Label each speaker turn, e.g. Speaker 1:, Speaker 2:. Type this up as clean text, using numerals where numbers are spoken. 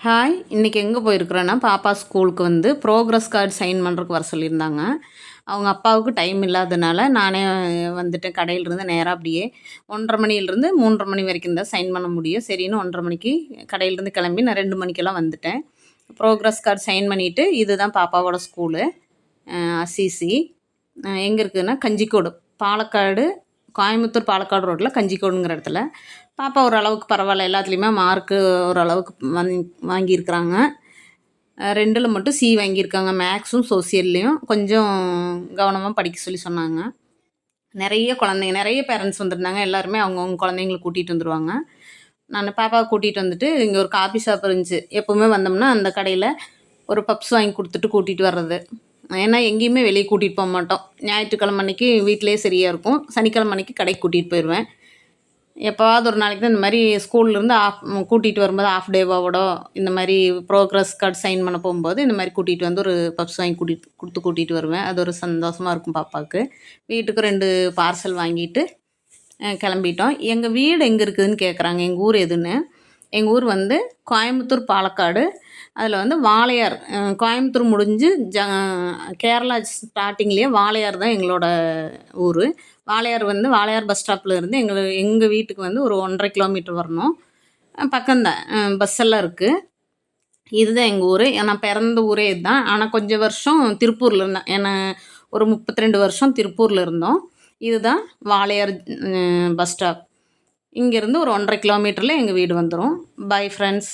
Speaker 1: Hi! இன்றைக்கி எங்கே போயிருக்கிறோன்னா, பாப்பா ஸ்கூலுக்கு வந்து ப்ரோக்ரஸ் கார்டு சைன் பண்ணுறதுக்கு வர சொல்லியிருந்தாங்க. அவங்க அப்பாவுக்கு டைம் இல்லாதனால, நானே வந்துட்டேன். கடையிலிருந்து நேரா அப்படியே 1:30 மணியிலிருந்து 3:30 மணி வரைக்கும் தான் சைன் பண்ண முடியும். சரின்னு 1:30 மணிக்கு கடையிலேருந்து கிளம்பி நான் 2 மணிக்கெல்லாம் வந்துட்டேன். ப்ரோக்ரஸ் கார்டு சைன் பண்ணிவிட்டு, இதுதான் பாப்பாவோட ஸ்கூலு. அசிசி. எங்கே இருக்குதுன்னா, கஞ்சிக்கோடு. பாலக்காடு, கோயம்புத்தூர் பாலக்காடு ரோட்டில் கஞ்சிக்கோடுங்கிற இடத்துல. பாப்பா ஓரளவுக்கு பரவாயில்ல, எல்லாத்துலேயுமே மார்க்கு ஓரளவுக்கு வாங்கியிருக்கிறாங்க. 2ல் மட்டும் சி வாங்கியிருக்காங்க. மேக்ஸும் சோசியல்லையும் கொஞ்சம் கவனமாக படிக்க சொல்லி சொன்னாங்க. நிறைய பேரண்ட்ஸ் வந்திருந்தாங்க. எல்லாருமே அவங்கவுங்க குழந்தைங்கள கூட்டிகிட்டு வந்துடுவாங்க. நான் பாப்பாவை கூட்டிகிட்டு வந்துட்டு, இங்கே ஒரு காஃபி ஷாப் இருந்துச்சு. எப்போவுமே வந்தோம்னா அந்த கடையில் ஒரு பப்ஸ் வாங்கி கொடுத்துட்டு கூட்டிகிட்டு வர்றது. ஏன்னா எங்கேயுமே வெளியே கூட்டிகிட்டு போக மாட்டோம். ஞாயிற்றுக்கிழமை அன்னைக்கு வீட்டிலேயே சரியாக இருக்கும். சனிக்கிழமை அன்னைக்கு கடைக்கு கூட்டிகிட்டு போயிடுவேன். எப்போவாவது ஒரு நாளைக்கு தான் இந்த மாதிரி ஸ்கூல்லேருந்து கூட்டிகிட்டு வரும்போது ஆஃப் டேவோட இந்த மாதிரி ப்ரோக்ரஸ் கார்டு சைன் பண்ண போகும்போது இந்த மாதிரி கூட்டிகிட்டு வந்து ஒரு பப்ஸ் வாங்கி கூட்டிகிட்டு வருவேன். அது ஒரு சந்தோஷமாக இருக்கும் பாப்பாவுக்கு. வீட்டுக்கு 2 பார்சல் வாங்கிட்டு கிளம்பிட்டோம். எங்கள் வீடு எங்கே இருக்குதுன்னு கேட்குறாங்க, எங்கள் ஊர் எதுன்னு. எங்கள் ஊர் வந்து கோயம்புத்தூர் பாலக்காடு. அதில் வந்து வாளையார், கோயம்புத்தூர் முடிஞ்சு கேரளா ஸ்டார்டிங்லேயே வாளையார் தான் எங்களோட ஊர். வாளையார் வந்து வாளையார் பஸ் ஸ்டாப்பில் இருந்து எங்கள் வீட்டுக்கு வந்து ஒரு 1.5 கிலோமீட்டர் வரணும். பக்கம்தான், பஸ் எல்லாம் இருக்குது. இதுதான் எங்கள் ஊர். நான் பிறந்த ஊரே இதுதான். ஆனால் கொஞ்சம் வருஷம் திருப்பூரில் இருந்தேன். ஏன்னா ஒரு 32 வருஷம் திருப்பூரில் இருந்தோம். இதுதான் வாளையார் பஸ் ஸ்டாப். இங்கேருந்து ஒரு 1.5 கிலோமீட்டரில் எங்கள் வீடு வந்துடும். Bye friends.